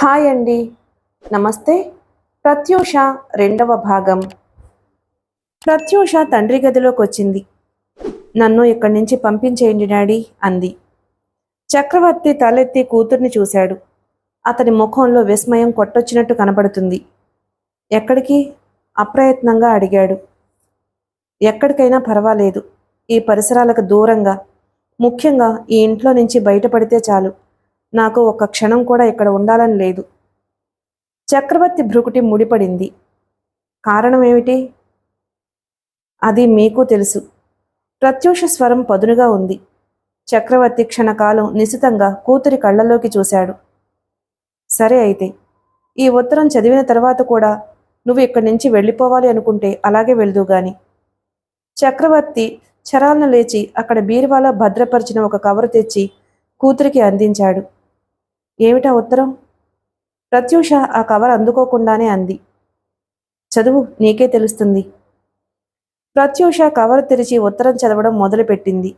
Hi అండి. నమస్తే. ప్రత్యూష రెండవ భాగం. ప్రత్యూష తండ్రి గదిలోకొచ్చింది. నన్ను ఇక్కడి నుంచి పంపించేయండి డాడీ అంది. చక్రవర్తి తలెత్తి కూతుర్ని చూశాడు. అతని ముఖంలో విస్మయం కొట్టొచ్చినట్టు కనబడుతుంది. ఎక్కడికి? అప్రయత్నంగా అడిగాడు. ఎక్కడికైనా పర్వాలేదు, ఈ పరిసరాలకు దూరంగా, ముఖ్యంగా ఈ ఇంట్లో నుంచి బయటపడితే చాలు. నాకు ఒక్క క్షణం కూడా ఇక్కడ ఉండాలని లేదు. చక్రవర్తి భ్రుకుటి ముడిపడింది. కారణమేమిటి? అది మీకు తెలుసు. ప్రత్యూష స్వరం పదునుగా ఉంది. చక్రవర్తి క్షణకాలం నిశితంగా కూతురి కళ్ళలోకి చూశాడు. సరే అయితే, ఈ ఉత్తరం చదివిన తర్వాత కూడా నువ్వు ఇక్కడి నుంచి వెళ్ళిపోవాలి అనుకుంటే అలాగే వెళ్దువుగాని. చక్రవర్తి చరాలను లేచి అక్కడ బీరువాలో భద్రపరిచిన ఒక కవరు తెచ్చి కూతురికి అందించాడు. ఏమిటా ఉత్తరం? ప్రత్యూష ఆ కవర్ అందుకోకుండానే అంది. చదువు, నీకే తెలుస్తుంది. ప్రత్యూష కవర్ తెరిచి ఉత్తరం చదవడం మొదలుపెట్టింది.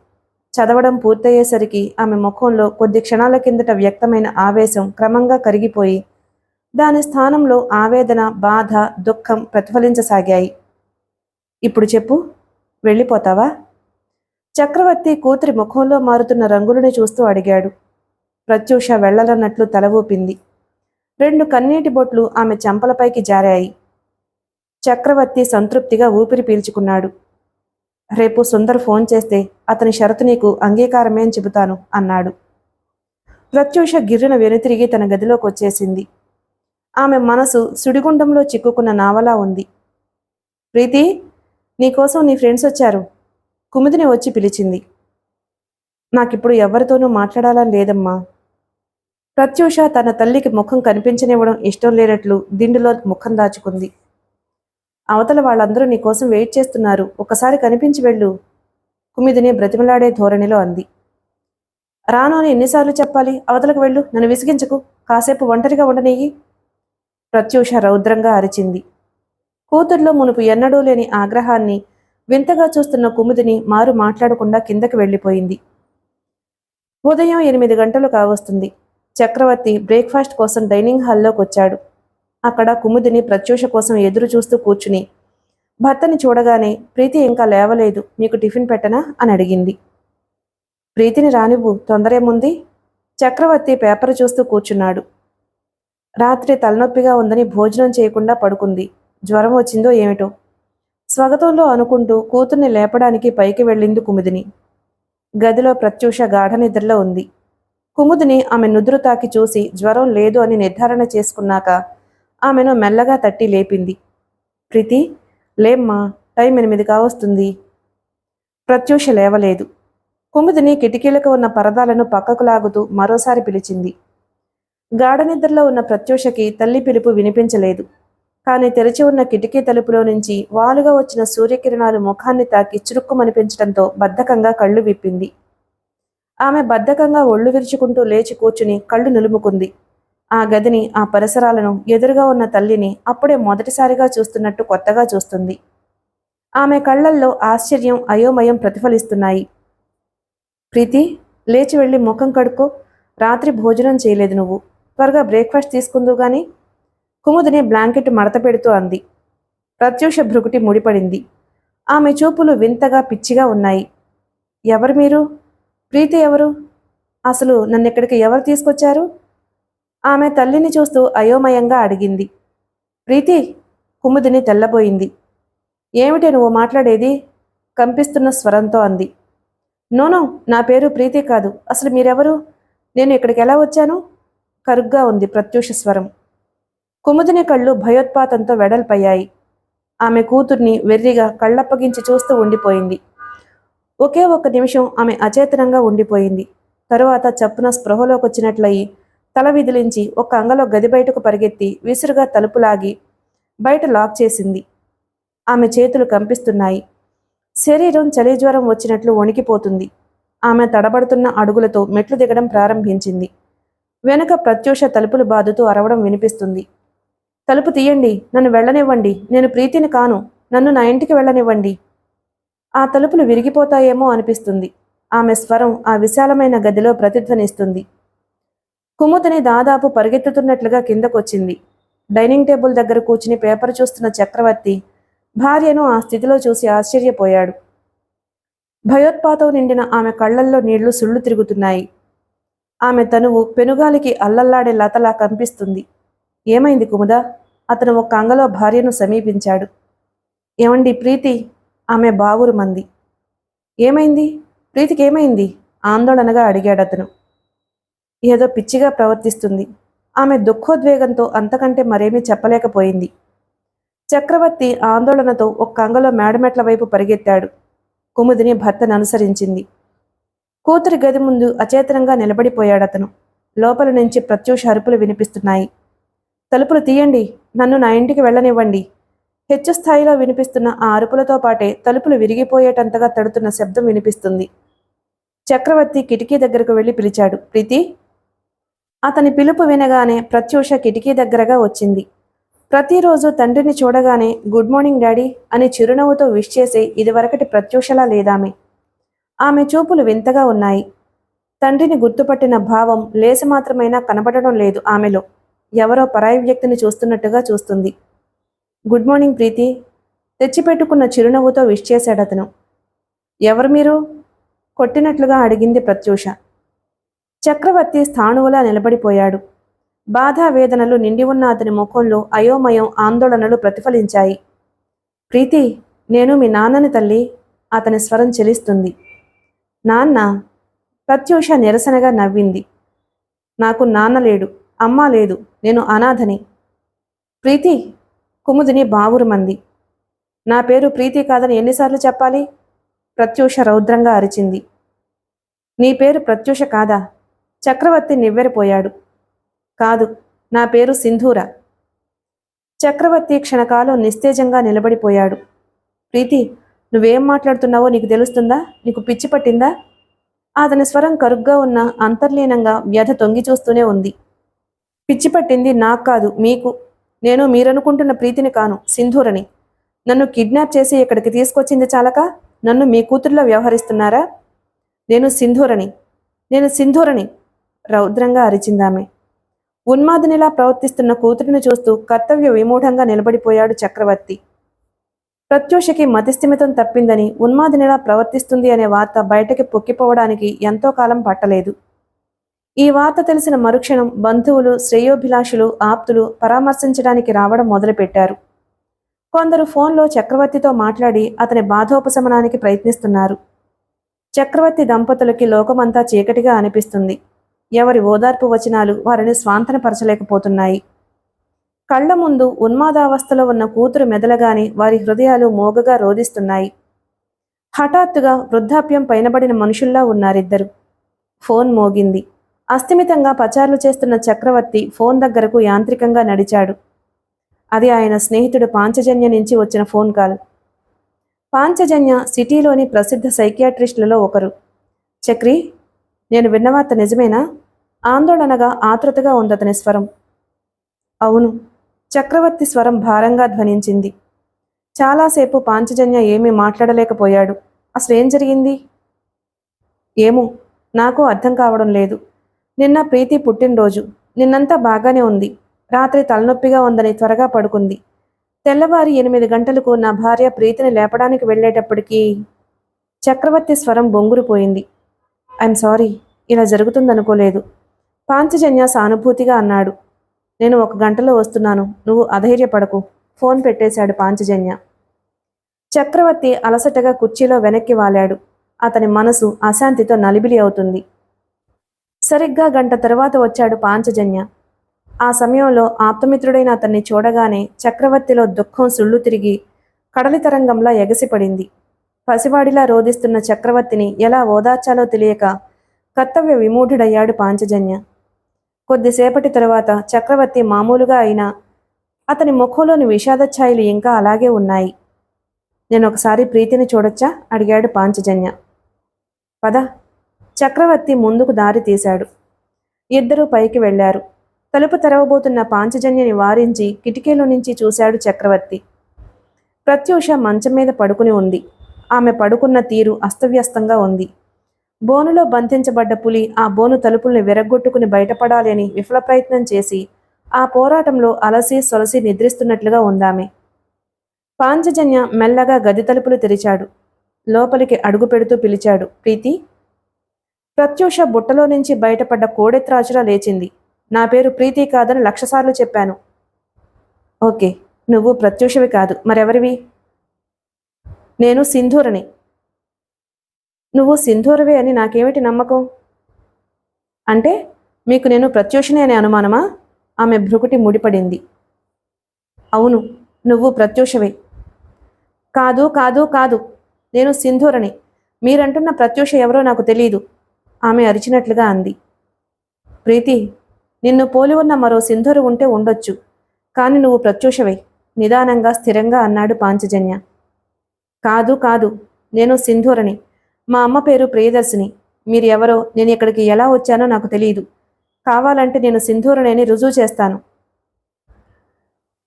చదవడం పూర్తయ్యేసరికి ఆమె ముఖంలో కొద్ది క్షణాల కిందట వ్యక్తమైన ఆవేశం క్రమంగా కరిగిపోయి దాని స్థానంలో ఆవేదన, బాధ, దుఃఖం ప్రతిఫలించసాగాయి. ఇప్పుడు చెప్పు, వెళ్ళిపోతావా? చక్రవర్తి కూతురి ముఖంలో మారుతున్న రంగులని చూస్తూ అడిగాడు. ప్రత్యూష వెళ్లలన్నట్లు తల ఊపింది. 2 కన్నీటి బొట్లు ఆమె చెంపలపైకి జారాయి. చక్రవర్తి సంతృప్తిగా ఊపిరి పీల్చుకున్నాడు. రేపు సుందర్ ఫోన్ చేస్తే అతని షరతు నీకు అంగీకారమే అని చెబుతాను అన్నాడు. ప్రత్యూష గిర్రున వెనుతిరిగి తన గదిలోకి వచ్చేసింది. ఆమె మనసు సుడిగుండంలో చిక్కుకున్న నావలా ఉంది. ప్రీతి, నీకోసం నీ ఫ్రెండ్స్ వచ్చారు. కుముదిని వచ్చి పిలిచింది. నాకిప్పుడు ఎవరితోనూ మాట్లాడాలని లేదమ్మా. ప్రత్యూష తన తల్లికి ముఖం కనిపించనివ్వడం ఇష్టం లేనట్లు దిండులో ముఖం దాచుకుంది. అవతల వాళ్ళందరూ నీకోసం వెయిట్ చేస్తున్నారు, ఒకసారి కనిపించి వెళ్ళు. కుమిదిని బ్రతిమలాడే ధోరణిలో అంది. రాను అని ఎన్నిసార్లు చెప్పాలి? అవతలకు వెళ్ళు, నన్ను విసిగించకు, కాసేపు ఒంటరిగా ఉండనీయి. ప్రత్యూష రౌద్రంగా అరిచింది. కూతుర్లో మునుపు ఎన్నడూ లేని ఆగ్రహాన్ని వింతగా చూస్తున్న కుముదిని మారు మాట్లాడకుండా కిందకి వెళ్ళిపోయింది. ఉదయం 8 గంటలు కావస్తుంది. చక్రవర్తి బ్రేక్ఫాస్ట్ కోసం డైనింగ్ హాల్లోకి వచ్చాడు. అక్కడ కుముదిని ప్రత్యూష కోసం ఎదురు చూస్తూ కూర్చుని భర్తని చూడగానే, ప్రీతి ఇంకా లేవలేదు, మీకు టిఫిన్ పెట్టనా అని అడిగింది. ప్రీతిని రానివ్వు, తొందరేముంది? చక్రవర్తి పేపర్ చూస్తూ కూర్చున్నాడు. రాత్రి తలనొప్పిగా ఉందని భోజనం చేయకుండా పడుకుంది. జ్వరం వచ్చిందో ఏమిటో స్వగతంలో అనుకుంటూ కూతుర్ని లేపడానికి పైకి వెళ్ళింది కుముదిని. గదిలో ప్రత్యూష గాఢ నిద్రలో ఉంది. కుముదిని ఆమె నుదురు తాకి చూసి జ్వరం లేదు అని నిర్ధారణ చేసుకున్నాక ఆమెను మెల్లగా తట్టి లేపింది. ప్రీతి, లేమ్మా, టైం 8 కావస్తుంది. ప్రత్యూష లేవలేదు. కుముదిని కిటికీలకు ఉన్న పరదాలను పక్కకు లాగుతూ మరోసారి పిలిచింది. గాఢ నిద్రలో ఉన్న ప్రత్యూషకి తల్లి పిలుపు వినిపించలేదు. కాని తెరిచి ఉన్న కిటికీ తలుపులో నుంచి వాలుగా వచ్చిన సూర్యకిరణాలు ముఖాన్ని తాకి చురుక్కుమనిపించడంతో బద్ధకంగా కళ్ళు విప్పింది. ఆమె బద్ధకంగా ఒళ్ళు విరుచుకుంటూ లేచి కూర్చుని కళ్ళు నులుముకుంది. ఆ గదిని, ఆ పరిసరాలను, ఎదురుగా ఉన్న తల్లిని అప్పుడే మొదటిసారిగా చూస్తున్నట్టు కొత్తగా చూస్తుంది. ఆమె కళ్ళల్లో ఆశ్చర్యం, అయోమయం ప్రతిఫలిస్తున్నాయి. ప్రీతి, లేచి వెళ్ళి ముఖం కడుక్కో. రాత్రి భోజనం చేయలేదు నువ్వు. త్వరగా బ్రేక్ఫాస్ట్ తీసుకుందువు గాని. కుముదిని బ్లాంకెట్ మడత పెడుతూ అంది. ప్రత్యూష భ్రుకుటి ముడిపడింది. ఆమె చూపులు వింతగా పిచ్చిగా ఉన్నాయి. ఎవరు మీరు? ప్రీతి ఎవరు? అసలు నన్నిక్కడికి ఎవరు తీసుకొచ్చారు? ఆమె తల్లిని చూస్తూ అయోమయంగా అడిగింది. ప్రీతి, కుముదిని తెల్లబోయింది. ఏమిటి నువ్వు మాట్లాడేది? కంపిస్తున్న స్వరంతో అంది. నోనో, నా పేరు ప్రీతి కాదు. అసలు మీరెవరు? నేను ఇక్కడికి ఎలా వచ్చాను? కరుగ్గా ఉంది ప్రత్యూష స్వరం. కుముదిని కళ్ళు భయోత్పాతంతో వెడల్పయ్యాయి. ఆమె కూతుర్ని వెర్రిగా కళ్ళప్పగించి చూస్తూ ఉండిపోయింది. ఒకే ఒక్క నిమిషం ఆమె అచేతనంగా ఉండిపోయింది. తరువాత చప్పున స్పృహలోకొచ్చినట్లయి తల విదిలించి ఒక్క అంగలో గది బయటకు పరిగెత్తి విసురుగా తలుపులాగి బయట లాక్ చేసింది. ఆమె చేతులు కంపిస్తున్నాయి. శరీరం చలిజ్వరం వచ్చినట్లు వణికిపోతుంది. ఆమె తడబడుతున్న అడుగులతో మెట్లు దిగడం ప్రారంభించింది. వెనుక ప్రత్యూష తలుపులు బాదుతూ అరవడం వినిపిస్తుంది. తలుపు తీయండి, నన్ను వెళ్ళనివ్వండి, నేను ప్రీతిని కాను, నన్ను నా ఇంటికి వెళ్ళనివ్వండి. ఆ తలుపులు విరిగిపోతాయేమో అనిపిస్తుంది. ఆమె స్వరం ఆ విశాలమైన గదిలో ప్రతిధ్వనిస్తుంది. కుముదిని దాదాపు పరిగెత్తుతున్నట్లుగా కిందకొచ్చింది. డైనింగ్ టేబుల్ దగ్గర కూర్చుని పేపర్ చూస్తున్న చక్రవర్తి భార్యను ఆ స్థితిలో చూసి ఆశ్చర్యపోయాడు. భయోత్పాతం నిండిన ఆమె కళ్లల్లో నీళ్లు సుళ్ళు తిరుగుతున్నాయి. ఆమె తనువు పెనుగాలికి అల్లల్లాడే లతలా కంపిస్తుంది. ఏమైంది కుముద? అతను ఒక్క అంగలో భార్యను సమీపించాడు. ఏమండి ప్రీతి? ఆమె బావురుమంది. ఏమైంది? ప్రీతికి ఏమైంది? ఆందోళనగా అడిగాడతను. ఏదో పిచ్చిగా ప్రవర్తిస్తుంది. ఆమె దుఃఖోద్వేగంతో అంతకంటే మరేమీ చెప్పలేకపోయింది. చక్రవర్తి ఆందోళనతో ఒక్క అంగలో మేడమెట్ల వైపు పరిగెత్తాడు. కుముదిని భర్తను అనుసరించింది. కూతురి గది ముందు అచేతనంగా నిలబడిపోయాడతను. లోపల నుంచి ప్రత్యూష అరుపులు వినిపిస్తున్నాయి. తలుపులు తీయండి, నన్ను నా ఇంటికి వెళ్ళనివ్వండి. హెచ్చు స్థాయిలో వినిపిస్తున్న ఆ అరుపులతో పాటే తలుపులు విరిగిపోయేటంతగా తడుతున్న శబ్దం వినిపిస్తుంది. చక్రవర్తి కిటికీ దగ్గరకు వెళ్ళి పిలిచాడు. ప్రీతి! అతని పిలుపు వినగానే ప్రత్యూష కిటికీ దగ్గరగా వచ్చింది. ప్రతిరోజు తండ్రిని చూడగానే గుడ్ మార్నింగ్ డాడీ అని చిరునవ్వుతో విష్ చేసే ఇదివరకటి ప్రత్యూషలా లేదామె. ఆమె చూపులు వింతగా ఉన్నాయి. తండ్రిని గుర్తుపట్టిన భావం లేసి మాత్రమైనా కనబడడం లేదు ఆమెలో. ఎవరో పరాయి వ్యక్తిని చూస్తున్నట్టుగా చూస్తుంది. గుడ్ మార్నింగ్ ప్రీతి, తెచ్చిపెట్టుకున్న చిరునవ్వుతో విష్ చేశాడతను. ఎవరు మీరు? కొట్టినట్లుగా అడిగింది ప్రత్యూష. చక్రవర్తి స్థాణువులా నిలబడిపోయాడు. బాధావేదనలు నిండి ఉన్న అతని ముఖంలో అయోమయం, ఆందోళనలు ప్రతిఫలించాయి. ప్రీతి, నేను మీ నాన్నని తల్లి. అతని స్వరం చెలిస్తుంది. నాన్న? ప్రత్యూష నిరసనగా నవ్వింది. నాకు నాన్న లేడు, అమ్మ లేదు, నేను అనాథని. ప్రీతి! కుముదిని బావురుమంది. నా పేరు ప్రీతి కాదని ఎన్నిసార్లు చెప్పాలి? ప్రత్యూష రౌద్రంగా అరిచింది. నీ పేరు ప్రత్యూష కాదా? చక్రవర్తి నివ్వెరపోయాడు. కాదు, నా పేరు సింధూర. చక్రవర్తి క్షణకాలం నిస్తేజంగా నిలబడిపోయాడు. ప్రీతి, నువ్వేం మాట్లాడుతున్నావో నీకు తెలుస్తుందా? నీకు పిచ్చి పట్టిందా? అతని స్వరం కరుగ్గా ఉన్న అంతర్లీనంగా వ్యధ తొంగి చూస్తూనే ఉంది. పిచ్చి పట్టింది నాకు కాదు, మీకు. నేను మీరనుకుంటున్న ప్రీతిని కాను, సింధూరని. నన్ను కిడ్నాప్ చేసి ఇక్కడికి తీసుకొచ్చింది చాలక నన్ను మీ కూతుర్లో వ్యవహరిస్తున్నారా? నేను సింధూరని రౌద్రంగా అరిచిందామె. ఉన్మాదినిలా ప్రవర్తిస్తున్న కూతురిని చూస్తూ కర్తవ్య విమూఢంగా నిలబడిపోయాడు చక్రవర్తి. ప్రత్యూషకి మతిస్థిమితం తప్పిందని, ఉన్మాదినిలా ప్రవర్తిస్తుంది అనే వార్త బయటకి పొక్కిపోవడానికి ఎంతో కాలం పట్టలేదు. ఈ వార్త తెలిసిన మరుక్షణం బంధువులు, శ్రేయోభిలాషులు, ఆప్తులు పరామర్శించడానికి రావడం మొదలుపెట్టారు. కొందరు ఫోన్లో చక్రవర్తితో మాట్లాడి అతని బాధోపశమనానికి ప్రయత్నిస్తున్నారు. చక్రవర్తి దంపతులకి లోకమంతా చీకటిగా అనిపిస్తుంది. ఎవరి ఓదార్పు వచనాలు వారిని స్వాంతనపరచలేకపోతున్నాయి. కళ్ల ముందు ఉన్మాదావస్థలో ఉన్న కూతురు మెదలగానే వారి హృదయాలు మోగగా రోదిస్తున్నాయి. హఠాత్తుగా వృద్ధాప్యం పైనబడిన మనుషుల్లా ఉన్నారిద్దరు. ఫోన్ మోగింది. అస్థిమితంగా పచార్లు చేస్తున్న చక్రవర్తి ఫోన్ దగ్గరకు యాంత్రికంగా నడిచాడు. అది ఆయన స్నేహితుడు పాంచజన్య నుంచి వచ్చిన ఫోన్ కాల్. పాంచజన్య సిటీలోని ప్రసిద్ధ సైకియాట్రిస్టులలో ఒకరు. చక్రి, నేను విన్నవార్త నిజమేనా? ఆందోళనగా, ఆతృతగా ఉందతని స్వరం. అవును. చక్రవర్తి స్వరం భారంగా ధ్వనించింది. చాలాసేపు పాంచజన్య ఏమీ మాట్లాడలేకపోయాడు. అసలేం జరిగింది? ఏమో, నాకు అర్థం కావడం లేదు. నిన్న ప్రీతి పుట్టినరోజు. నిన్నంతా బాగానే ఉంది. రాత్రి తలనొప్పిగా ఉందని త్వరగా పడుకుంది. తెల్లవారి 8 గంటలకు నా భార్య ప్రీతిని లేపడానికి వెళ్ళేటప్పటికీ చక్రవర్తి స్వరం బొంగురుపోయింది. ఐఎమ్ సారీ, ఇలా జరుగుతుందనుకోలేదు. పాంచజన్య సానుభూతిగా అన్నాడు. నేను 1 గంటలో వస్తున్నాను, నువ్వు అధైర్యపడకు. ఫోన్ పెట్టేశాడు పాంచజన్య. చక్రవర్తి అలసటగా కుర్చీలో వెనక్కి వాలాడు. అతని మనసు అశాంతితో నలిబిలి అవుతుంది. సరిగ్గా గంట తరువాత వచ్చాడు పాంచజన్య. ఆ సమయంలో ఆప్తమిత్రుడైన అతన్ని చూడగానే చక్రవర్తిలో దుఃఖం సుళ్ళు తిరిగి కడలి తరంగంలా ఎగసిపడింది. పసివాడిలా రోదిస్తున్న చక్రవర్తిని ఎలా ఓదార్చాలో తెలియక కర్తవ్య విమూఢుడయ్యాడు పాంచజన్య. కొద్దిసేపటి తరువాత చక్రవర్తి మామూలుగా అయినా అతని ముఖంలోని విషాద ఛాయలు ఇంకా అలాగే ఉన్నాయి. నేను ఒకసారి ప్రీతిని చూడొచ్చా? అడిగాడు పాంచజన్య. పద. చక్రవర్తి ముందుకు దారి తీశాడు. ఇద్దరూ పైకి వెళ్లారు. తలుపు తెరవబోతున్న పాంచజన్యని వారించి కిటికీలో నుంచి చూశాడు చక్రవర్తి. ప్రత్యూష మంచం మీద పడుకుని ఉంది. ఆమె పడుకున్న తీరు అస్తవ్యస్తంగా ఉంది. బోనులో బంధించబడ్డ పులి ఆ బోను తలుపుల్ని విరగ్గొట్టుకుని బయటపడాలి అని విఫల ప్రయత్నం చేసి ఆ పోరాటంలో అలసి సొలసి నిద్రిస్తున్నట్లుగా ఉందామె. పాంచజన్య మెల్లగా గది తలుపులు తెరిచాడు. లోపలికి అడుగు పెడుతూ పిలిచాడు, ప్రీతి. ప్రత్యూష బుట్టలో నుంచి బయటపడ్డ కోడెత్రాచులా లేచింది. నా పేరు ప్రీతి కాదని 1,00,000 సార్లు చెప్పాను. ఓకే, నువ్వు ప్రత్యూషవి కాదు, మరెవరివి? నేను సింధూరని. నువ్వు సింధూరవే అని నాకేమిటి నమ్మకం? అంటే మీకు నేను ప్రత్యూషనే అనే అనుమానమా? ఆమె భ్రుకుటి ముడిపడింది. అవును, నువ్వు ప్రత్యూషవే. కాదు కాదు కాదు, నేను సింధూరని. మీరంటున్న ప్రత్యూష ఎవరో నాకు తెలియదు, ఆమె అరిచినట్లుగా అంది. ప్రీతి, నిన్ను పోలి ఉన్న మరో సింధూర ఉంటే ఉండొచ్చు, కాని నువ్వు ప్రత్యూషవే, నిదానంగా స్థిరంగా అన్నాడు పాంచజన్య. కాదు కాదు, నేను సింధూరని. మా అమ్మ పేరు ప్రియదర్శిని. మీరు ఎవరో, నేను ఇక్కడికి ఎలా వచ్చానో నాకు తెలియదు. కావాలంటే నేను సింధూరనేని రుజువు చేస్తాను.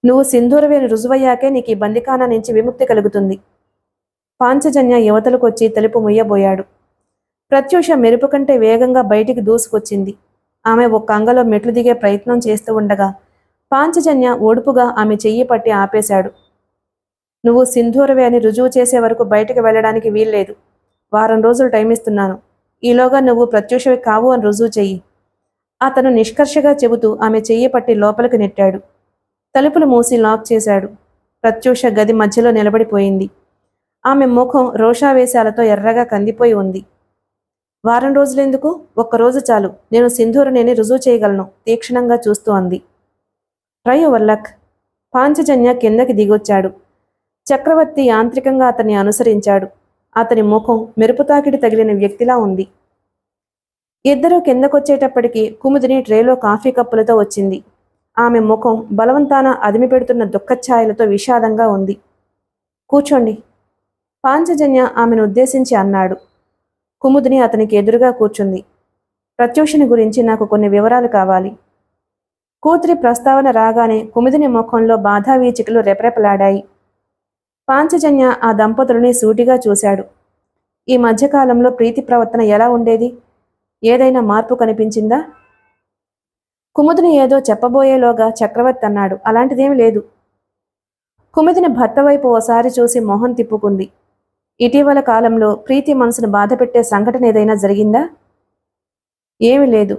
నువ్వు సింధూరవేని రుజువయ్యాకే నీకు ఈ బందికానా నుంచి విముక్తి కలుగుతుంది. పాంచజన్య యువతలకొచ్చి తలుపు ముయ్యబోయాడు. ప్రత్యూష మెరుపు కంటే వేగంగా బయటికి దూసుకొచ్చింది. ఆమె ఒక్క అంగలో మెట్లు దిగే ప్రయత్నం చేస్తూ ఉండగా పాంచజన్య ఓడుపుగా ఆమె చెయ్యి పట్టి ఆపేశాడు. నువ్వు సింధూరవే అని రుజువు చేసే వరకు బయటకు వెళ్ళడానికి వీల్లేదు. వారం రోజులు టైం ఇస్తున్నాను. ఈలోగా నువ్వు ప్రత్యూషవి కావు అని రుజువు చెయ్యి. అతను నిష్కర్షగా చెబుతూ ఆమె చెయ్యి పట్టి లోపలికి నెట్టాడు. తలుపులు మూసి లాక్ చేశాడు. ప్రత్యూష గది మధ్యలో నిలబడిపోయింది. ఆమె ముఖం రోషావేశాలతో ఎర్రగా కందిపోయి ఉంది. వారం రోజులెందుకు? ఒక్కరోజు చాలు. నేను సింధూరనేని రుజువు చేయగలను, తీక్షణంగా చూస్తూ అంది. Try your luck. పాంచజన్య కిందకి దిగొచ్చాడు. చక్రవర్తి యాంత్రికంగా అతన్ని అనుసరించాడు. అతని ముఖం మెరుపుతాకిడి తగిలిన వ్యక్తిలా ఉంది. ఇద్దరూ కిందకొచ్చేటప్పటికి కుముదిని ట్రేలో కాఫీ కప్పులతో వచ్చింది. ఆమె ముఖం బలవంతాన అదిమి పెడుతున్న దుఃఖఛాయలతో విషాదంగా ఉంది. కూర్చోండి, పాంచజన్య ఆమెను ఉద్దేశించి అన్నాడు. కుముదిని అతనికి ఎదురుగా కూర్చుంది. ప్రత్యూషని గురించి నాకు కొన్ని వివరాలు కావాలి. కూతురి ప్రస్తావన రాగానే కుముదిని ముఖంలో బాధావీచికలు రెపరెపలాడాయి. పాంచజన్య ఆ దంపతులని సూటిగా చూశాడు. ఈ మధ్యకాలంలో ప్రీతి ప్రవర్తన ఎలా ఉండేది? ఏదైనా మార్పు కనిపించిందా? కుముదిని ఏదో చెప్పబోయేలోగా చక్రవర్తి అన్నాడు, అలాంటిదేమీ లేదు. కుముదిని భర్త వైపు ఓసారి చూసి మొహం తిప్పుకుంది. ఇటీవల కాలంలో ప్రీతి మనసును బాధపెట్టే సంఘటన ఏదైనా జరిగిందా? ఏమీ లేదు.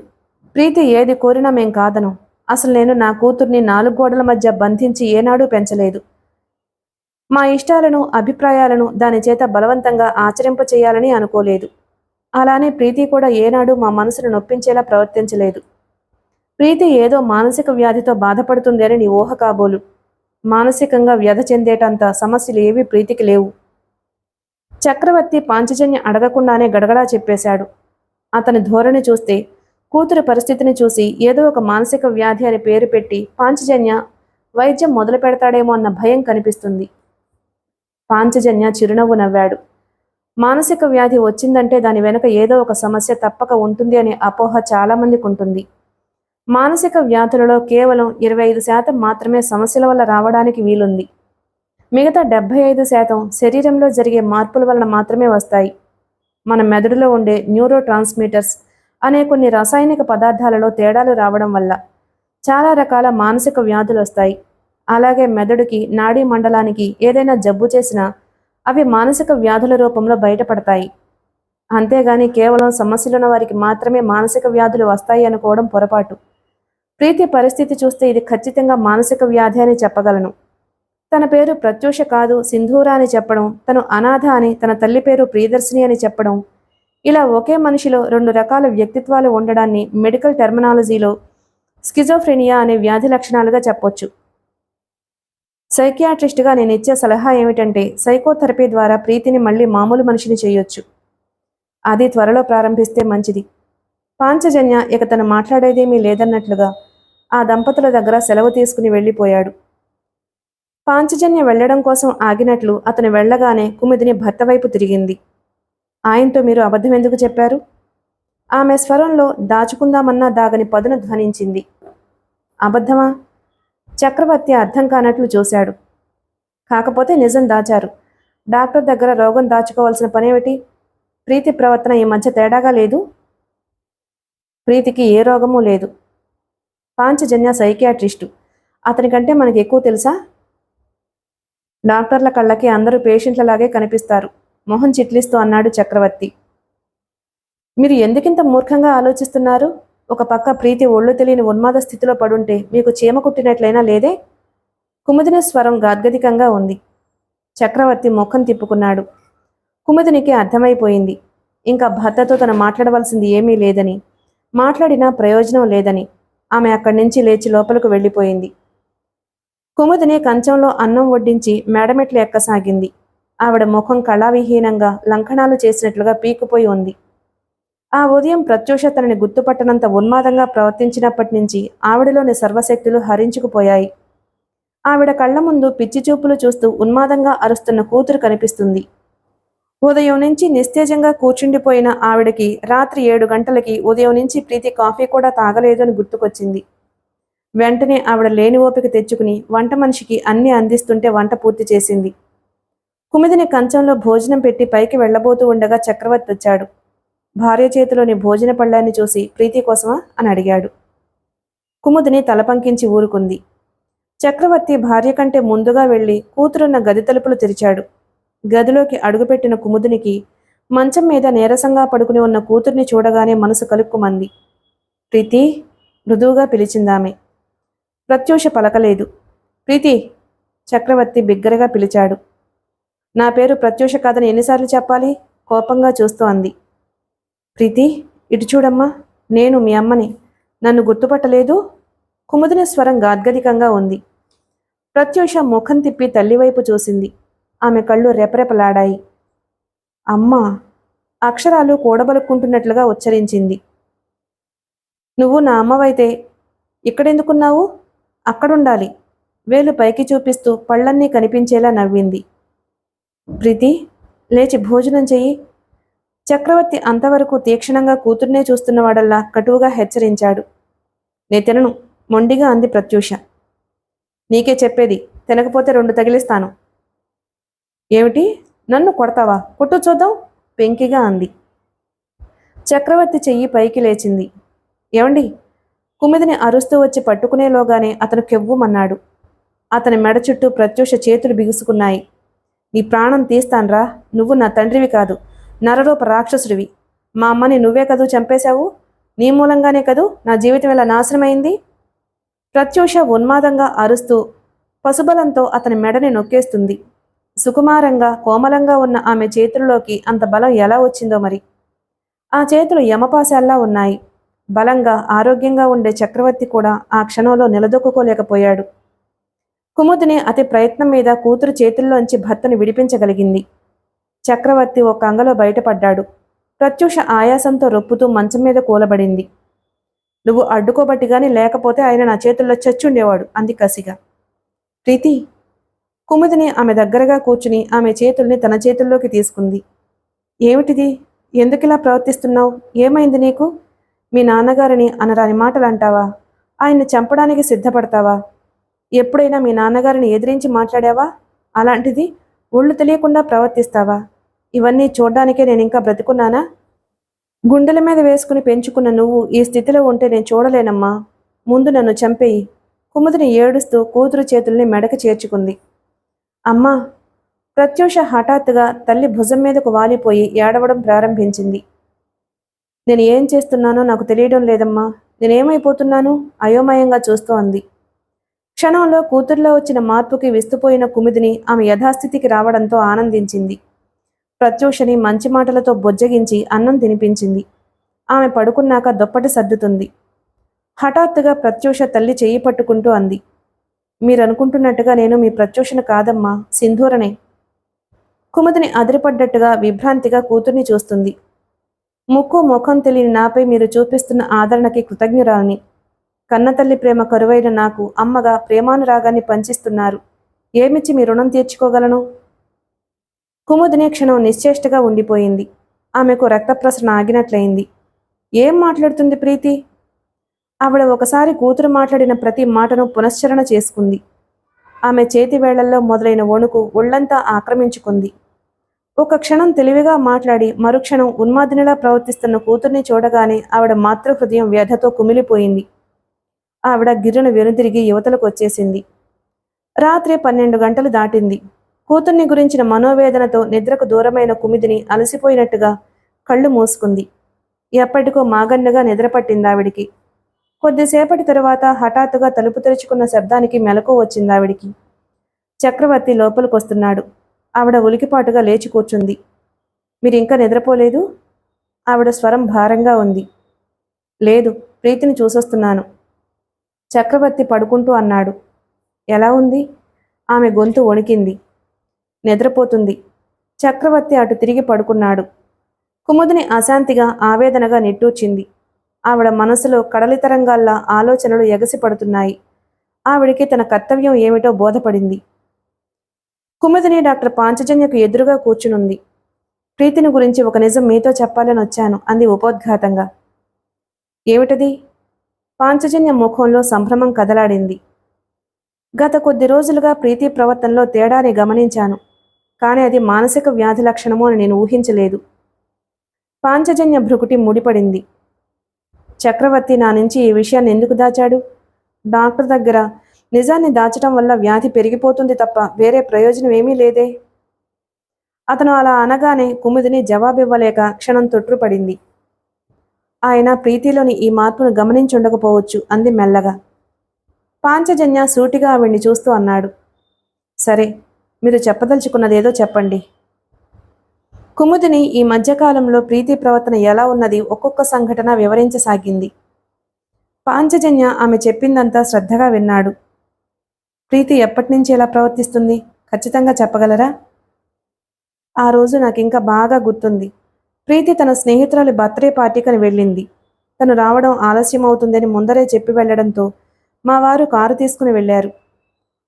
ప్రీతి ఏది కోరినా మేం కాదను. అసలు నేను నా కూతుర్ని 4 గోడల మధ్య బంధించి ఏనాడూ పెంచలేదు. మా ఇష్టాలను అభిప్రాయాలను దాని చేత బలవంతంగా ఆచరింపచేయాలని అనుకోలేదు. అలానే ప్రీతి కూడా ఏనాడు మా మనసును నొప్పించేలా ప్రవర్తించలేదు. ప్రీతి ఏదో మానసిక వ్యాధితో బాధపడుతుంది అని నీ ఊహ కాబోలు. మానసికంగా వ్యధ చెందేటంత సమస్యలు ఏవీ ప్రీతికి లేవు. చక్రవర్తి పాంచజన్య అడగకుండానే గడగడా చెప్పేశాడు. అతని ధోరణి చూస్తే కూతురి పరిస్థితిని చూసి ఏదో ఒక మానసిక వ్యాధి అని పేరు పెట్టి పాంచజన్య వైద్యం మొదలు పెడతాడేమో అన్న భయం కనిపిస్తుంది. పాంచజన్య చిరునవ్వు నవ్వాడు. మానసిక వ్యాధి వచ్చిందంటే దాని వెనుక ఏదో ఒక సమస్య తప్పక ఉంటుంది అనే అపోహ చాలామందికి ఉంటుంది. మానసిక వ్యాధులలో కేవలం 25% మాత్రమే సమస్యల వల్ల రావడానికి వీలుంది. మిగతా 75% శరీరంలో జరిగే మార్పుల వలన మాత్రమే వస్తాయి. మన మెదడులో ఉండే న్యూరో ట్రాన్స్మిటర్స్ అనే కొన్ని రాసాయనిక పదార్థాలలో తేడాలు రావడం వల్ల చాలా రకాల మానసిక వ్యాధులు వస్తాయి. అలాగే మెదడుకి, నాడీ మండలానికి ఏదైనా జబ్బు చేసినా అవి మానసిక వ్యాధుల రూపంలో బయటపడతాయి. అంతేగాని కేవలం సమస్యలున్న వారికి మాత్రమే మానసిక వ్యాధులు వస్తాయి అనుకోవడం పొరపాటు. ప్రీతి పరిస్థితి చూస్తే ఇది ఖచ్చితంగా మానసిక వ్యాధి అని చెప్పగలను. తన పేరు ప్రత్యూష కాదు సింధూర అని చెప్పడం, తను అనాథ అని, తన తల్లి పేరు ప్రియదర్శిని అని చెప్పడం, ఇలా ఒకే మనిషిలో 2 రకాల వ్యక్తిత్వాలు ఉండడాన్ని మెడికల్ టెర్మినాలజీలో స్కిజోఫ్రెనియా అనే వ్యాధి లక్షణాలుగా చెప్పొచ్చు. సైకియాట్రిస్ట్గా నేను ఇచ్చే సలహా ఏమిటంటే సైకోథెరపీ ద్వారా ప్రీతిని మళ్ళీ మామూలు మనిషిని చేయొచ్చు. అది త్వరలో ప్రారంభిస్తే మంచిది. పాంచజన్య ఇక తను మాట్లాడేదేమీ లేదన్నట్లుగా ఆ దంపతుల దగ్గర సెలవు తీసుకుని వెళ్ళిపోయాడు. పాంచజన్య వెళ్లడం కోసం ఆగినట్లు అతను వెళ్లగానే కుముదిని భర్త వైపు తిరిగింది. ఆయనతో మీరు అబద్ధం ఎందుకు చెప్పారు? ఆమె స్వరంలో దాచుకుందామన్నా దాగని పదును ధ్వనించింది. అబద్ధమా? చక్రవర్తి అర్థం కానట్లు చూశాడు. కాకపోతే నిజం దాచారు. డాక్టర్ దగ్గర రోగం దాచుకోవాల్సిన పనేమిటి? ప్రీతి ప్రవర్తన ఈ మధ్య తేడాగా లేదు. ప్రీతికి ఏ రోగమూ లేదు. పాంచజన్య సైకియాట్రిస్టు. అతనికంటే మనకి ఎక్కువ తెలుసా? డాక్టర్ల కళ్ళకి అందరూ పేషెంట్లలాగే కనిపిస్తారు, మొహం చిట్లిస్తూ అన్నాడు చక్రవర్తి. మీరు ఎందుకింత మూర్ఖంగా ఆలోచిస్తున్నారు? ఒక పక్క ప్రీతి ఒళ్ళు తెలియని ఉన్మాద స్థితిలో పడుంటే మీకు చీమ కుట్టినట్లయినా లేదే? కుముదిని స్వరం గాద్గదికంగా ఉంది. చక్రవర్తి ముఖం తిప్పుకున్నాడు. కుముదినికి అర్థమైపోయింది, ఇంకా భర్తతో తను మాట్లాడవలసింది ఏమీ లేదని, మాట్లాడినా ప్రయోజనం లేదని. ఆమె అక్కడి నుంచి లేచి లోపలకు వెళ్ళిపోయింది. కుముదిని కంచంలో అన్నం వడ్డించి మేడమెట్లు ఎక్కసాగింది. ఆవిడ ముఖం కళావిహీనంగా లంకణాలు చేసినట్లుగా పీకుపోయి ఉంది. ఆ ఉదయం ప్రత్యూష తనని గుర్తుపట్టనంత ఉన్మాదంగా ప్రవర్తించినప్పటి నుంచి ఆవిడలోని సర్వశక్తులు హరించుకుపోయాయి. ఆవిడ కళ్ల ముందు పిచ్చి చూపులు చూస్తూ ఉన్మాదంగా అరుస్తున్న కూతురు కనిపిస్తుంది. ఉదయం నుంచి నిస్తేజంగా కూర్చుండిపోయిన ఆవిడకి రాత్రి 7 గంటలకి ఉదయం నుంచి ప్రీతి కాఫీ కూడా తాగలేదు అని గుర్తుకొచ్చింది. వెంటనే ఆవిడ లేని ఓపిక తెచ్చుకుని వంట మనిషికి అన్నీ అందిస్తుంటే వంట పూర్తి చేసింది. కుమిదిని కంచంలో భోజనం పెట్టి పైకి వెళ్లబోతూ ఉండగా చక్రవర్తి వచ్చాడు. భార్య చేతిలోని భోజన పళ్ళాన్ని చూసి ప్రీతి కోసమా అని అడిగాడు. కుముదిని తలపంకించి ఊరుకుంది. చక్రవర్తి భార్య కంటే ముందుగా వెళ్లి కూతురున్న గది తలుపులు తెరిచాడు. గదిలోకి అడుగుపెట్టిన కుముదినికి మంచం మీద నీరసంగా పడుకుని ఉన్న కూతుర్ని చూడగానే మనసు కలుక్కుమంది. ప్రీతి మృదువుగా పిలిచిందామె. ప్రత్యూష పలకలేదు. ప్రీతి, చక్రవర్తి బిగ్గరగా పిలిచాడు. నా పేరు ప్రత్యూష కాదని ఎన్నిసార్లు చెప్పాలి? కోపంగా చూస్తూ అంది. ప్రీతి, ఇటు చూడమ్మా, నేను మీ అమ్మని. నన్ను గుర్తుపట్టలేదు? కుముదిని స్వరం గాద్గదికంగా ఉంది. ప్రత్యూష ముఖం తిప్పి తల్లివైపు చూసింది. ఆమె కళ్ళు రెపరెపలాడాయి. అమ్మా, అక్షరాలు కూడబలుక్కుంటున్నట్లుగా ఉచ్చరించింది. నువ్వు నా అమ్మవైతే ఇక్కడెందుకున్నావు? అక్కడుండాలి. వేలు పైకి చూపిస్తూ పళ్ళన్నీ కనిపించేలా నవ్వింది. ప్రీతి, లేచి భోజనం చెయ్యి. చక్రవర్తి అంతవరకు తీక్షణంగా కూతుర్నే చూస్తున్నవాడల్లా కటువుగా హెచ్చరించాడు. నే తినను, మొండిగా అంది ప్రత్యూష. నీకే చెప్పేది, తినకపోతే 2 తగిలిస్తాను. ఏమిటి, నన్ను కొడతావా? కొట్టు చూద్దాం, పెంకిగా అంది. చక్రవర్తి చెయ్యి పైకి లేచింది. ఏమండి? కుమిదిని అరుస్తూ వచ్చి పట్టుకునేలోగానే అతను కెవ్వుమన్నాడు. అతని మెడ చుట్టూ ప్రత్యూష చేతులు బిగుసుకున్నాయి. నీ ప్రాణం తీస్తాన్రా. నువ్వు నా తండ్రివి కాదు, నరరూప రాక్షసుడివి. మా అమ్మని నువ్వే కదూ చంపేశావు. నీ మూలంగానే కదూ నా జీవితం ఇలా నాశనమైంది. ప్రత్యూష ఉన్మాదంగా అరుస్తూ పశుబలంతో అతని మెడని నొక్కేస్తుంది. సుకుమారంగా కోమలంగా ఉన్న ఆమె చేతుల్లోకి అంత బలం ఎలా వచ్చిందో మరి. ఆ చేతులు యమపాశాల్లా ఉన్నాయి. బలంగా ఆరోగ్యంగా ఉండే చక్రవర్తి కూడా ఆ క్షణంలో నిలదొక్కుకోలేకపోయాడు. కుముదిని అతి ప్రయత్నం మీద కూతురు చేతుల్లోంచి భర్తను విడిపించగలిగింది. చక్రవర్తి ఒక అంగలో బయటపడ్డాడు. ప్రత్యూష ఆయాసంతో రొప్పుతూ మంచం మీద కూలబడింది. నువ్వు అడ్డుకోబట్టిగాని లేకపోతే ఆయన నా చేతుల్లో చచ్చుండేవాడు అంది కసిగా. ప్రీతి, కుముదిని ఆమె దగ్గరగా కూర్చుని ఆమె చేతుల్ని తన చేతుల్లోకి తీసుకుంది. ఏమిటిది? ఎందుకిలా ప్రవర్తిస్తున్నావు? ఏమైంది నీకు? మీ నాన్నగారిని అనరాని మాటలు అంటావా? ఆయన్ని చంపడానికి సిద్ధపడతావా? ఎప్పుడైనా మీ నాన్నగారిని ఎదిరించి మాట్లాడావా? అలాంటిది ఒళ్ళు తెలియకుండా ప్రవర్తిస్తావా? ఇవన్నీ చూడ్డానికే నేనింకా బ్రతుకున్నానా? గుండెల మీద వేసుకుని పెంచుకున్న నువ్వు ఈ స్థితిలో ఉంటే నేను చూడలేనమ్మా. ముందు నన్ను చంపేయి. కుముదిని ఏడుస్తూ కూతురు చేతుల్ని మెడకి చేర్చుకుంది. అమ్మా! ప్రత్యూష హఠాత్తుగా తల్లి భుజం మీదకు వాలిపోయి ఏడవడం ప్రారంభించింది. నేను ఏం చేస్తున్నానో నాకు తెలియడం లేదమ్మా. నేనేమైపోతున్నాను? అయోమయంగా చూస్తూ అంది. క్షణంలో కూతుర్లో వచ్చిన మార్పుకి విస్తుపోయిన కుమిదిని ఆమె యథాస్థితికి రావడంతో ఆనందించింది. ప్రత్యూషని మంచి మాటలతో బొజ్జగించి అన్నం తినిపించింది. ఆమె పడుకున్నాక దుప్పటి సర్దుతుంది. హఠాత్తుగా ప్రత్యూష తల్లి చెయ్యి పట్టుకుంటూ అంది. మీరనుకుంటున్నట్టుగా నేను మీ ప్రత్యూషను కాదమ్మా, సింధూరనే. కుముదిని అదిరిపడ్డట్టుగా విభ్రాంతిగా కూతుర్ని చూస్తుంది. ముక్కు ముఖం తెలియని నాపై మీరు చూపిస్తున్న ఆదరణకి కృతజ్ఞురాల్ని. కన్నతల్లి ప్రేమ కరువైన నాకు అమ్మగా ప్రేమానురాగాన్ని పంచిస్తున్నారు. ఏమిచ్చి మీ రుణం తీర్చుకోగలను? కుముదిని క్షణం నిశ్చేష్టగా ఉండిపోయింది. ఆమెకు రక్తప్రసరణ ఆగినట్లయింది. ఏం మాట్లాడుతుంది ప్రీతి? ఆవిడ ఒకసారి కూతురు మాట్లాడిన ప్రతి మాటను పునశ్చరణ చేసుకుంది. ఆమె చేతి వేళ్లల్లో మొదలైన వణుకు ఒళ్లంతా ఆక్రమించుకుంది. ఒక క్షణం తెలివిగా మాట్లాడి మరుక్షణం ఉన్మాదినిలా ప్రవర్తిస్తున్న కూతుర్ని చూడగానే ఆవిడ మాతృహృదయం వ్యధతో కుమిలిపోయింది. ఆవిడ గిర్రున వెనుతిరిగి యువతలకు వచ్చేసింది. రాత్రి 12 గంటలు దాటింది. కూతుర్ని గురించిన మనోవేదనతో నిద్రకు దూరమైన కుమిదిని అలసిపోయినట్టుగా కళ్ళు మూసుకుంది. ఎప్పటికో మాగన్నగా నిద్రపట్టిందావిడికి. కొద్దిసేపటి తరువాత హఠాత్తుగా తలుపు తెరుచుకున్న శబ్దానికి మెలకువ వచ్చిందావిడికి. చక్రవర్తి లోపలికొస్తున్నాడు. ఆవిడ ఉలికిపాటుగా లేచి కూర్చుంది. మీరింకా నిద్రపోలేదు? ఆవిడ స్వరం భారంగా ఉంది. లేదు, ప్రీతిని చూసొస్తున్నాను. చక్రవర్తి పడుకుంటూ అన్నాడు. ఎలా ఉంది? ఆమె గొంతు వణికింది. నిద్రపోతుంది. చక్రవర్తి అటు తిరిగి పడుకున్నాడు. కుముదిని అశాంతిగా ఆవేదనగా నిట్టూర్చింది. ఆవిడ మనసులో కడలితరంగాల్లా ఆలోచనలు ఎగసి పడుతున్నాయి. ఆవిడికి తన కర్తవ్యం ఏమిటో బోధపడింది. కుముదిని డాక్టర్ పాంచజన్యకు ఎదురుగా కూర్చునుంది. ప్రీతిని గురించి ఒక నిజం మీతో చెప్పాలని వచ్చాను అంది ఉపోద్ఘాతంగా. ఏమిటది? పాంచజన్య ముఖంలో సంభ్రమం కదలాడింది. గత కొద్ది రోజులుగా ప్రీతి ప్రవర్తనలో తేడాని గమనించాను. కానీ అది మానసిక వ్యాధి లక్షణమో అని నేను ఊహించలేదు. పాంచజన్య భ్రుకుటి ముడిపడింది. చక్రవర్తి నా నుంచి ఈ విషయాన్ని ఎందుకు దాచాడు? డాక్టర్ దగ్గర నిజాన్ని దాచటం వల్ల వ్యాధి పెరిగిపోతుంది తప్ప వేరే ప్రయోజనం ఏమీ లేదే. అతను అలా అనగానే కుముదిని జవాబివ్వలేక క్షణం తొట్రుపడింది. ఆయన ప్రీతిలోని ఈ మార్పును గమనించుండకపోవచ్చు అంది మెల్లగా. పాంచజన్య సూటిగా ఆవిడ్ని చూస్తూ అన్నాడు. సరే, మీరు చెప్పదలుచుకున్నదేదో చెప్పండి. కుముదిని ఈ మధ్యకాలంలో ప్రీతి ప్రవర్తన ఎలా ఉన్నది ఒక్కొక్క సంఘటన వివరించసాగింది. పాంచజన్య ఆమె చెప్పిందంతా శ్రద్ధగా విన్నాడు. ప్రీతి ఎప్పటినుంచి ఎలా ప్రవర్తిస్తుంది ఖచ్చితంగా చెప్పగలరా? ఆ రోజు నాకింకా బాగా గుర్తుంది. ప్రీతి తన స్నేహితురాలి బర్త్డే పార్టీకని వెళ్ళింది. తను రావడం ఆలస్యం అవుతుందని ముందరే చెప్పి వెళ్లడంతో మా వారు కారు తీసుకుని వెళ్లారు.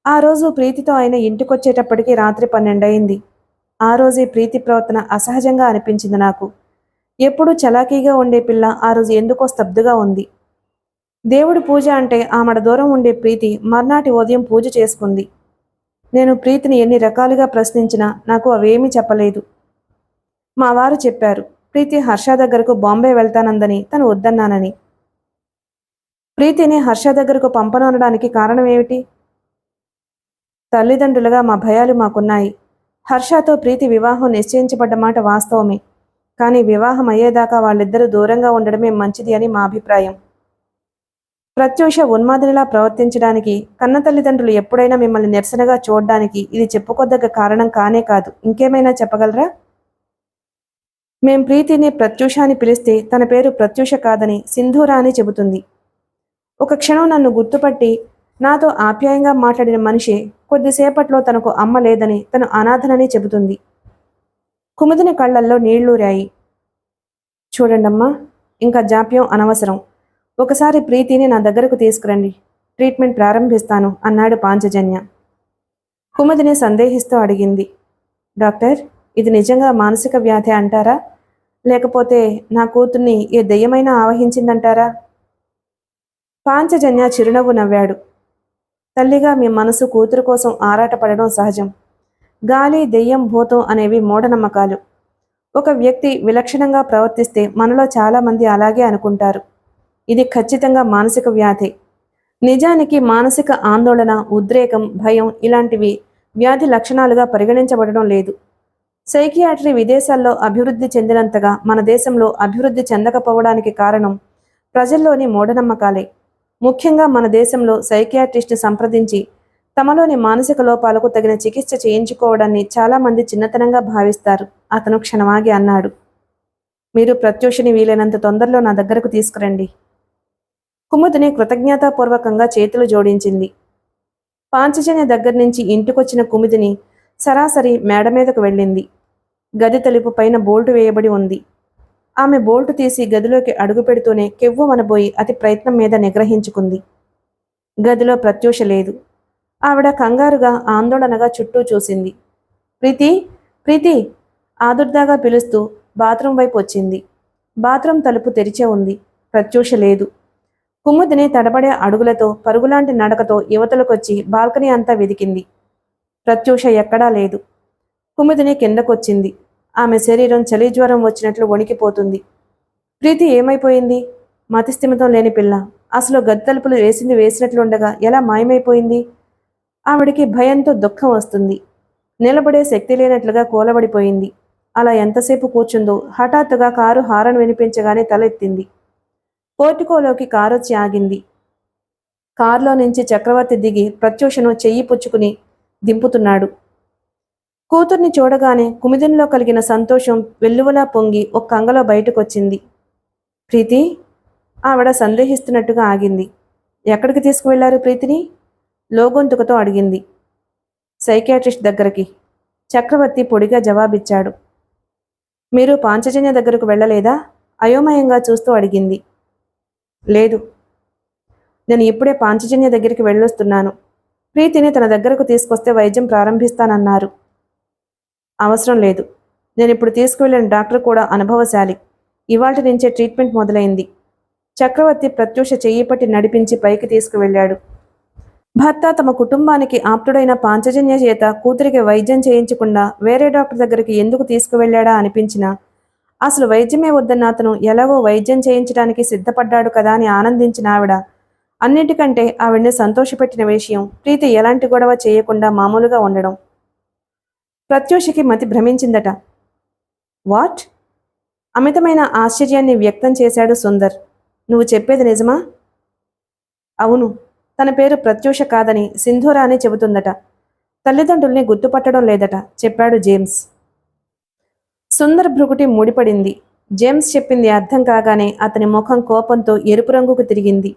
ఆ రోజు ప్రీతితో ఆయన ఇంటికొచ్చేటప్పటికి రాత్రి 12 అయింది. ఆ రోజే ప్రీతి ప్రవర్తన అసహజంగా అనిపించింది నాకు. ఎప్పుడూ చలాకీగా ఉండే పిల్ల ఆ రోజు ఎందుకో స్తబ్దుగా ఉంది. దేవుడి పూజ అంటే ఆమెడ దూరం ఉండే ప్రీతి మర్నాటి ఉదయం పూజ చేసుకుంది. నేను ప్రీతిని ఎన్ని రకాలుగా ప్రశ్నించినా నాకు అవేమీ చెప్పలేదు. మా వారు చెప్పారు ప్రీతి హర్ష దగ్గరకు బాంబే వెళ్తానందని, తను వద్దన్నానని. ప్రీతిని హర్ష దగ్గరకు పంపననడానికి కారణం ఏమిటి? తల్లిదండ్రులుగా మా భయాలు మాకున్నాయి. హర్షతో ప్రీతి వివాహం నిశ్చయించబడ్డ మాట వాస్తవమే. కానీ వివాహం అయ్యేదాకా వాళ్ళిద్దరూ దూరంగా ఉండడమే మంచిది అని మా అభిప్రాయం. ప్రత్యూష ఉన్మాదినిలా ప్రవర్తించడానికి, కన్న తల్లిదండ్రులు ఎప్పుడైనా మిమ్మల్ని నిరసనగా చూడడానికి ఇది చెప్పుకోదగ్గ కారణం కానే కాదు. ఇంకేమైనా చెప్పగలరా? మేం ప్రీతిని ప్రత్యూష అని పిలిస్తే తన పేరు ప్రత్యూష కాదని సింధూర అని చెబుతుంది. ఒక క్షణం నన్ను గుర్తుపట్టి నాతో ఆప్యాయంగా మాట్లాడిన మనిషి కొద్దిసేపట్లో తనకు అమ్మ లేదని, తను అనాథనని చెబుతుంది. కుముదిని కళ్ళల్లో నీళ్లూరాయి. చూడండమ్మా, ఇంకా జాప్యం అనవసరం. ఒకసారి ప్రీతిని నా దగ్గరకు తీసుకురండి. ట్రీట్మెంట్ ప్రారంభిస్తాను అన్నాడు పాంచజన్య. కుముదిని సందేహిస్తూ అడిగింది. డాక్టర్, ఇది నిజంగా మానసిక వ్యాధి అంటారా? లేకపోతే నా కూతుర్ని ఏ దెయ్యమైనా ఆవహించిందంటారా? పాంచజన్య చిరునవ్వు నవ్వాడు. తల్లిగా మీ మనసు కూతురు కోసం ఆరాటపడడం సహజం. గాలి, దెయ్యం, భూతం అనేవి మూఢనమ్మకాలు. ఒక వ్యక్తి విలక్షణంగా ప్రవర్తిస్తే మనలో చాలామంది అలాగే అనుకుంటారు. ఇది ఖచ్చితంగా మానసిక వ్యాధి. నిజానికి మానసిక ఆందోళన, ఉద్రేకం, భయం ఇలాంటివి వ్యాధి లక్షణాలుగా పరిగణించబడడం లేదు. సైకియాట్రీ విదేశాల్లో అభివృద్ధి చెందినంతగా మన దేశంలో అభివృద్ధి చెందకపోవడానికి కారణం ప్రజల్లోని మూఢనమ్మకాలే. ముఖ్యంగా మన దేశంలో సైకియాట్రిస్ట్ని సంప్రదించి తమలోని మానసిక లోపాలకు తగిన చికిత్స చేయించుకోవడాన్ని చాలామంది చిన్నతనంగా భావిస్తారు. అతను క్షణమాగి అన్నాడు. మీరు ప్రత్యూషని వీలైనంత తొందరలో నా దగ్గరకు తీసుకురండి. కుముదిని కృతజ్ఞతాపూర్వకంగా చేతులు జోడించింది. పాంచజన్య దగ్గర నుంచి ఇంటికొచ్చిన కుముదిని సరాసరి మేడ మీదకు వెళ్ళింది. గది తలుపు పైన బోల్టు వేయబడి ఉంది. ఆమె బోల్టు తీసి గదిలోకి అడుగు పెడుతూనే కెవ్వు మనబోయి అతి ప్రయత్నం మీద నిగ్రహించుకుంది. గదిలో ప్రత్యూష లేదు. ఆవిడ కంగారుగా, ఆందోళనగా చుట్టూ చూసింది. ప్రీతి, ప్రీతి ఆదుర్దాగా పిలుస్తూ బాత్రూం వైపు వచ్చింది. బాత్రూం తలుపు తెరిచే ఉంది. ప్రత్యూష లేదు. కుముదిని తడబడే అడుగులతో, పరుగులాంటి నడకతో యువతలకొచ్చి బాల్కనీ అంతా వెదికింది. ప్రత్యూష ఎక్కడా లేదు. కుముదిని కిందకొచ్చింది. ఆమె శరీరం చలి జ్వరం వచ్చినట్లు వణికిపోతుంది. ప్రీతి ఏమైపోయింది? మతిస్థిమితం లేని పిల్ల అసలు గది తలుపులు వేసింది వేసినట్లుండగా ఎలా మాయమైపోయింది? ఆవిడికి భయంతో దుఃఖం వస్తుంది. నిలబడే శక్తి లేనట్లుగా కూలబడిపోయింది. అలా ఎంతసేపు కూర్చుందో హఠాత్తుగా కారు హారన్ వినిపించగానే తలెత్తింది. పోర్టికోలోకి కారొచ్చి ఆగింది. కారులో నుంచి చక్రవర్తి దిగి ప్రత్యూషను చెయ్యి పుచ్చుకుని దింపుతున్నాడు. కూతుర్ని చూడగానే కుమిదిలో కలిగిన సంతోషం వెల్లువలా పొంగి ఒక్క అంగలో బయటకొచ్చింది. ప్రీతి? ఆవిడ సందేహిస్తున్నట్టుగా ఆగింది. ఎక్కడికి తీసుకువెళ్లారు ప్రీతిని? లోగొంతుకతో అడిగింది. సైకియాట్రిస్ట్ దగ్గరికి. చక్రవర్తి పొడిగా జవాబిచ్చాడు. మీరు పాంచజన్య దగ్గరకు వెళ్ళలేదా? అయోమయంగా చూస్తూ అడిగింది. లేదు, నేను ఇప్పుడే పాంచజన్య దగ్గరికి వెళ్ళొస్తున్నాను. ప్రీతిని తన దగ్గరకు తీసుకొస్తే వైద్యం ప్రారంభిస్తానన్నారు. అవసరం లేదు, నేను ఇప్పుడు తీసుకువెళ్ళిన డాక్టర్ కూడా అనుభవశాలి. ఇవాల్టి నుంచే ట్రీట్మెంట్ మొదలైంది. చక్రవర్తి ప్రత్యూష చెయ్యి పట్టి నడిపించి పైకి తీసుకువెళ్ళాడు. భర్త తమ కుటుంబానికి ఆప్తుడైన పాంచజన్య చేత కూతురికి వైద్యం చేయించకుండా వేరే డాక్టర్ దగ్గరికి ఎందుకు తీసుకువెళ్ళాడా అనిపించినా అసలు వైద్యమే వద్దన్న అతను ఎలాగో వైద్యం చేయించడానికి సిద్ధపడ్డాడు కదా అని ఆనందించిన ఆవిడ అన్నిటికంటే ఆవిడ్ని సంతోషపెట్టిన విషయం ప్రీతి ఎలాంటి గొడవ చేయకుండా మామూలుగా ఉండడం. ప్రత్యూషకి మతి భ్రమించిందట. వాట్? అమితమైన ఆశ్చర్యాన్ని వ్యక్తం చేశాడు సుందర్. నువ్వు చెప్పేది నిజమా? అవును, తన పేరు ప్రత్యూష కాదని సింధూర అని చెబుతుందట. తల్లిదండ్రుల్ని గుర్తుపట్టడం లేదట చెప్పాడు జేమ్స్. సుందర్ భృకుటి ముడిపడింది. జేమ్స్ చెప్పింది అర్థం కాగానే అతని ముఖం కోపంతో ఎరుపు రంగుకు తిరిగింది.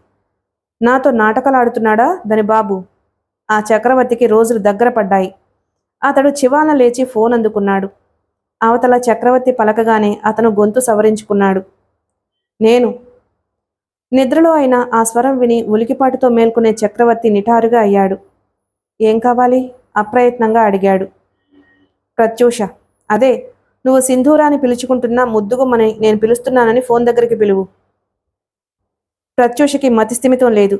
నాతో నాటకాలాడుతున్నాడా దాని బాబు? ఆ చక్రవర్తికి రోజులు దగ్గర పడ్డాయి. అతడు చివాలన లేచి ఫోన్ అందుకున్నాడు. అవతల చక్రవర్తి పలకగానే అతను గొంతు సవరించుకున్నాడు. నేను. నిద్రలో అయినా ఆ స్వరం విని ఉలికిపాటుతో మేల్కొనే చక్రవర్తి నిటారుగా అయ్యాడు. ఏం కావాలి? అప్రయత్నంగా అడిగాడు. ప్రత్యూష, అదే నువ్వు సింధూరాని పిలుచుకుంటున్నా ముద్దుగుమ్మని నేను పిలుస్తున్నానని ఫోన్ దగ్గరికి పిలువు. ప్రత్యూషకి మతిస్థిమితం లేదు.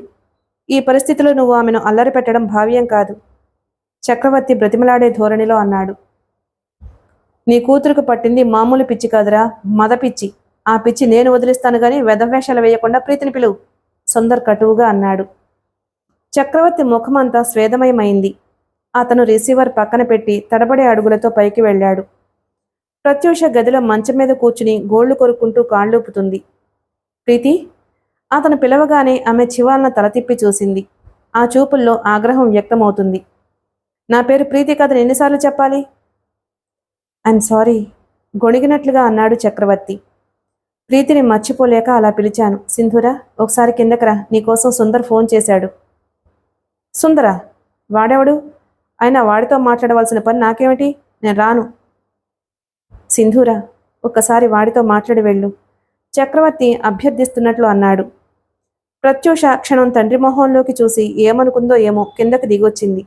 ఈ పరిస్థితిలో నువ్వు ఆమెను అల్లరి పెట్టడం భావ్యం కాదు. చక్రవర్తి బ్రతిమలాడే ధోరణిలో అన్నాడు. నీ కూతురుకు పట్టింది మామూలు పిచ్చి కాదురా, మద పిచ్చి. ఆ పిచ్చి నేను వదిలిస్తాను గాని వెధవేషాలు వేయకుండా ప్రీతిని పిలువు, సుందర్ కటువుగా అన్నాడు. చక్రవర్తి ముఖమంతా స్వేదమయమైంది. అతను రిసీవర్ పక్కన పెట్టి తడబడే అడుగులతో పైకి వెళ్ళాడు. ప్రత్యూష గదిలో మంచం మీద కూర్చుని గోళ్లు కొరుక్కుంటూ కాళ్ళూపుతుంది. ప్రీతి? అతను పిలవగానే ఆమె చివాలన తల తిప్పి చూసింది. ఆ చూపుల్లో ఆగ్రహం వ్యక్తమవుతుంది. నా పేరు ప్రీతి కాదని ఎన్నిసార్లు చెప్పాలి? ఐఎమ్ సారీ, గొణిగినట్లుగా అన్నాడు చక్రవర్తి. ప్రీతిని మర్చిపోలేక అలా పిలిచాను. సింధూరా, ఒకసారి కిందకరా, నీకోసం సుందర్ ఫోన్ చేశాడు. సుందరా? వాడెవడు? అయినా వాడితో మాట్లాడవలసిన పని నాకేమిటి? నేను రాను. సింధూరా, ఒక్కసారి వాడితో మాట్లాడి వెళ్ళు, చక్రవర్తి అభ్యర్థిస్తున్నట్లు అన్నాడు. ప్రత్యూష క్షణం తండ్రి మొహంలోకి చూసి ఏమనుకుందో ఏమో కిందకి దిగొచ్చింది.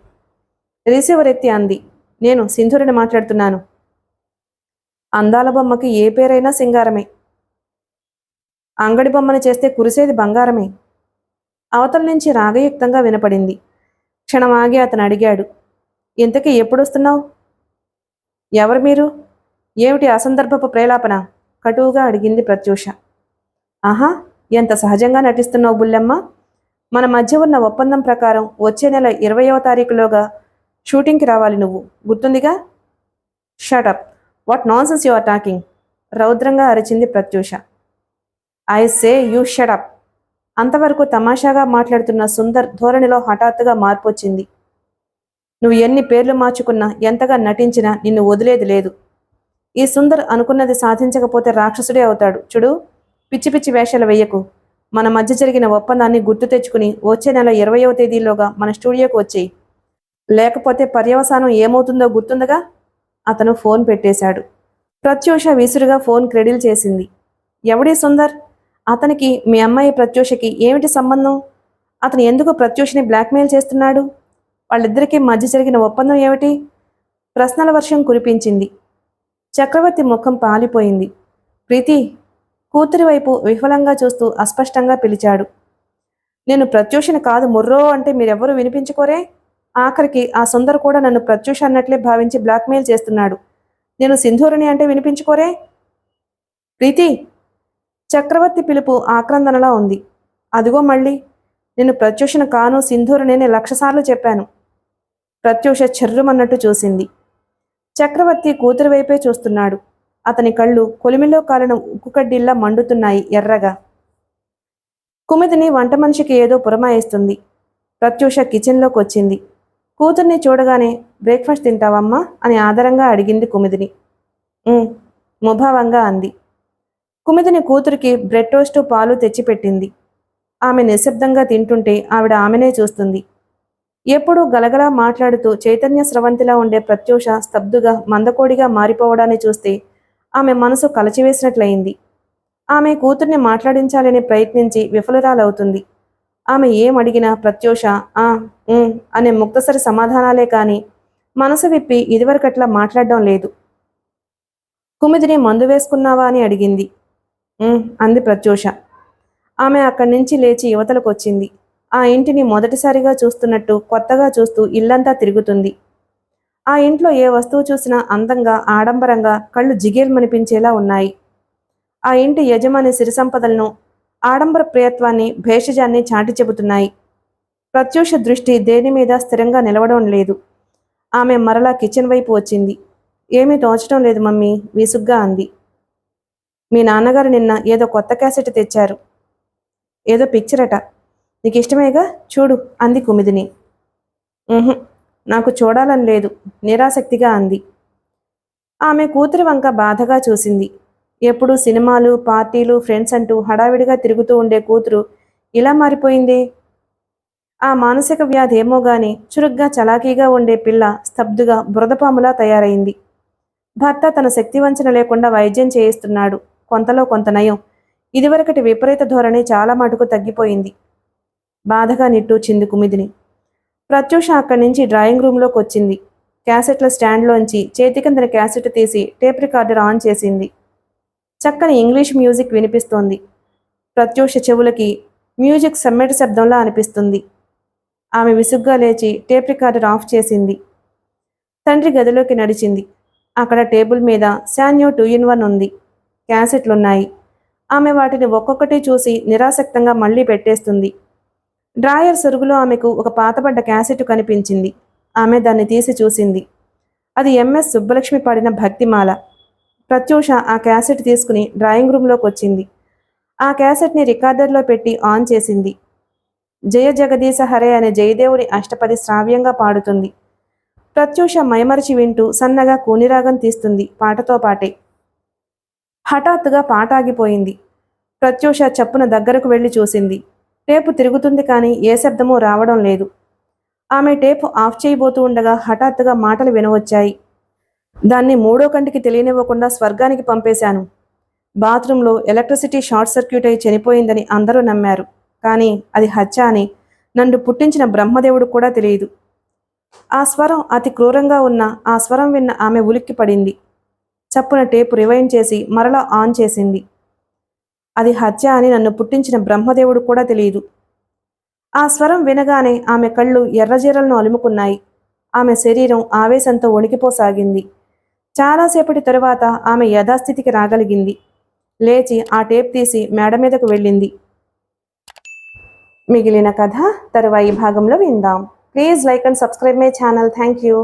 రిసీవర్ ఎత్తి అంది. నేను సింధూరిని మాట్లాడుతున్నాను. అందాల బొమ్మకి ఏ పేరైనా సింగారమే. అంగడి బొమ్మని చేస్తే కురిసేది బంగారమే. అవతల నుంచి రాగయుక్తంగా వినపడింది. క్షణం ఆగి అతను అడిగాడు. ఇంతకీ ఎప్పుడొస్తున్నావు? ఎవరు మీరు? ఏమిటి అసందర్భపు ప్రేలాపన? కటువుగా అడిగింది ప్రత్యూష. ఆహా, ఎంత సహజంగా నటిస్తున్నావు బుల్లెమ్మ. మన మధ్య ఉన్న ఒప్పందం ప్రకారం వచ్చే నెల 20వ తారీఖులోగా షూటింగ్కి రావాలి నువ్వు, గుర్తుందిగా? Shut up, what nonsense you are talking, రౌద్రంగా అరిచింది Pratyusha. I say you shut up. అంతవరకు తమాషాగా మాట్లాడుతున్న సుందర్ ధోరణిలో హఠాత్తుగా మార్పు వచ్చింది. నువ్వు ఎన్ని పేర్లు మార్చుకున్నా, ఎంతగా నటించినా నిన్ను వదిలేది లేదు. ఈ సుందర్ అనుకున్నది సాధించకపోతే రాక్షసుడే అవుతాడు. చూడు, పిచ్చి పిచ్చి వేషాలు వెయ్యకు. మన మధ్య జరిగిన ఒప్పందాన్ని గుర్తు తెచ్చుకుని వచ్చే నెల 20వ తేదీలోగా మన స్టూడియోకి వచ్చేయి. లేకపోతే పర్యవసానం ఏమవుతుందో గుర్తుందిగా? అతను ఫోన్ పెట్టేశాడు. ప్రత్యూష విసురుగా ఫోన్ క్రెడిల్ చేసింది. ఎవడీ సుందర్? అతనికి మీ అమ్మాయి ప్రత్యూషకి ఏమిటి సంబంధం? అతను ఎందుకు ప్రత్యూషని బ్లాక్మెయిల్ చేస్తున్నాడు? వాళ్ళిద్దరికీ మధ్య జరిగిన ఒప్పందం ఏమిటి? ప్రశ్నల వర్షం కురిపించింది. చక్రవర్తి ముఖం పాలిపోయింది. ప్రీతి, కూతురి వైపు విఫలంగా చూస్తూ అస్పష్టంగా పిలిచాడు. నేను ప్రత్యూషని కాదు ముర్రో అంటే మీరెవ్వరూ వినిపించుకోరే? ఆఖరికి ఆ సుందర్ కూడా నన్ను ప్రత్యూష అన్నట్లే భావించి బ్లాక్మెయిల్ చేస్తున్నాడు. నేను సింధూరిని అంటే వినిపించుకోరే? ప్రీతి! చక్రవర్తి పిలుపు ఆక్రందనలా ఉంది. అదిగో మళ్ళీ. నేను ప్రత్యూషను కాను, సింధూరిని 1,00,000 సార్లు చెప్పాను. ప్రత్యూష చెర్రుమన్నట్టు చూసింది. చక్రవర్తి కూతురు వైపే చూస్తున్నాడు. అతని కళ్ళు కొలిమిలో కాలిన ఉక్కుకడ్డీల్లా మండుతున్నాయి ఎర్రగా. కుమిదిని వంట మనిషికి ఏదో పురమాయిస్తుంది. ప్రత్యూష కిచెన్లోకి వచ్చింది. కూతుర్ని చూడగానే బ్రేక్ఫాస్ట్ తింటావమ్మా అని ఆదరంగా అడిగింది కుమిదిని. ముభావంగా అంది. కుమిదిని కూతురికి బ్రెడ్ టోస్టు పాలు తెచ్చిపెట్టింది. ఆమె నిశ్శబ్దంగా తింటుంటే ఆవిడ ఆమెనే చూస్తుంది. ఎప్పుడూ గలగలా మాట్లాడుతూ చైతన్య స్రవంతిలా ఉండే ప్రత్యూష స్తబ్దుగా మందకోడిగా మారిపోవడాన్ని చూస్తే ఆమె మనసు కలచివేసినట్లయింది. ఆమె కూతుర్ని మాట్లాడించాలని ప్రయత్నించి విఫలురాలవుతుంది. ఆమె ఏమడిగినా ప్రత్యూష ఆ అనే ముక్తసరి సమాధానాలే కాని మనసు విప్పి ఇదివరకట్లా మాట్లాడడం లేదు. కుమిదిని మందు వేసుకున్నావా అని అడిగింది. అంది ప్రత్యూష. ఆమె అక్కడి నుంచి లేచి యువతలకొచ్చింది. ఆ ఇంటిని మొదటిసారిగా చూస్తున్నట్టు కొత్తగా చూస్తూ ఇల్లంతా తిరుగుతుంది. ఆ ఇంట్లో ఏ వస్తువు చూసినా అందంగా, ఆడంబరంగా, కళ్ళు జిగేల్మనిపించేలా ఉన్నాయి. ఆ ఇంటి యజమాని సిరిసంపదలను, ఆడంబర ప్రియత్వాన్ని, భేషజాన్ని చాటి చెబుతున్నాయి. ప్రత్యూష దృష్టి దేని మీద స్థిరంగా నిలవడం లేదు. ఆమె మరలా కిచెన్ వైపు వచ్చింది. ఏమీ తోచడం లేదు మమ్మీ, విసుగ్గా అంది. మీ నాన్నగారు నిన్న ఏదో కొత్త క్యాసెట్ తెచ్చారు. ఏదో పిక్చరట. నీకు ఇష్టమేగా, చూడు అంది కుమిదిని. నాకు చూడాలని లేదు, నిరాసక్తిగా అంది. ఆమె కూతురి వంక బాధగా చూసింది. ఎప్పుడూ సినిమాలు, పార్టీలు, ఫ్రెండ్స్ అంటూ హడావిడిగా తిరుగుతూ ఉండే కూతురు ఇలా మారిపోయిందే. ఆ మానసిక వ్యాధి ఏమో గాని చురుగ్గా చలాకీగా ఉండే పిల్ల స్తబ్దుగా బురదపాములా తయారైంది. భర్త తన శక్తివంచన లేకుండా వైద్యం చేయిస్తున్నాడు. కొంతలో కొంత నయం. ఇదివరకటి విపరీత ధోరణి చాలా మటుకు తగ్గిపోయింది. బాధగా నిట్టూచింది కుమిదిని. ప్రత్యూష అక్కడి నుంచి డ్రాయింగ్ రూంలోకి వచ్చింది. క్యాసెట్ల స్టాండ్లోంచి చేతికందిన క్యాసెట్ తీసి టేప్ రికార్డర్ ఆన్ చేసింది. చక్కని ఇంగ్లీష్ మ్యూజిక్ వినిపిస్తోంది. ప్రత్యూష చెవులకి మ్యూజిక్ సమ్మెటి శబ్దంలా అనిపిస్తుంది. ఆమె విసుగ్గా లేచి టేప్ రికార్డర్ ఆఫ్ చేసింది. తండ్రి గదిలోకి నడిచింది. అక్కడ టేబుల్ మీద శాన్యో 2-in-1 ఉంది. క్యాసెట్లున్నాయి. ఆమె వాటిని ఒక్కొక్కటి చూసి నిరాసక్తంగా మళ్లీ పెట్టేస్తుంది. డ్రాయర్ సొరుగులో ఆమెకు ఒక పాతబడ్డ క్యాసెట్ కనిపించింది. ఆమె దాన్ని తీసి చూసింది. అది ఎంఎస్ సుబ్బలక్ష్మి పాడిన భక్తిమాల. ప్రత్యూష ఆ క్యాసెట్ తీసుకుని డ్రాయింగ్ రూంలోకి వచ్చింది. ఆ క్యాసెట్ని రికార్డర్లో పెట్టి ఆన్ చేసింది. జయ జగదీశ హరే అనే జయదేవుని అష్టపది శ్రావ్యంగా పాడుతుంది. ప్రత్యూష మైమరిచి వింటూ సన్నగా కూనిరాగం తీస్తుంది పాటతో పాటే. హఠాత్తుగా పాట ఆగిపోయింది. ప్రత్యూష చప్పున దగ్గరకు వెళ్లి చూసింది. టేపు తిరుగుతుంది కానీ ఏ శబ్దమూ రావడం లేదు. ఆమె టేపు ఆఫ్ చేయబోతూ ఉండగా హఠాత్తుగా మాటలు వినవచ్చాయి. దాన్ని మూడో కంటికి తెలియనివ్వకుండా స్వర్గానికి పంపేశాను. బాత్రూంలో ఎలక్ట్రిసిటీ షార్ట్ సర్క్యూట్ అయి చనిపోయిందని అందరూ నమ్మారు. కానీ అది హత్య అని నన్ను పుట్టించిన బ్రహ్మదేవుడు కూడా తెలియదు. ఆ స్వరం అతి క్రూరంగా ఉన్న ఆ స్వరం విన్న ఆమె ఉలిక్కి పడింది. చప్పున టేపు రివైండ్ చేసి మరలా ఆన్ చేసింది. అది హత్య అని నన్ను పుట్టించిన బ్రహ్మదేవుడు కూడా తెలియదు. ఆ స్వరం వినగానే ఆమె కళ్ళు ఎర్రజీరలను అలుముకున్నాయి. ఆమె శరీరం ఆవేశంతో వణికిపోసాగింది. చాలాసేపటి తరువాత ఆమె యథాస్థితికి రాగలిగింది. లేచి ఆ టేప్ తీసి మేడ మీదకు వెళ్ళింది. మిగిలిన కథ తరువాయి భాగంలో విందాం. Please like and subscribe my channel. Thank you.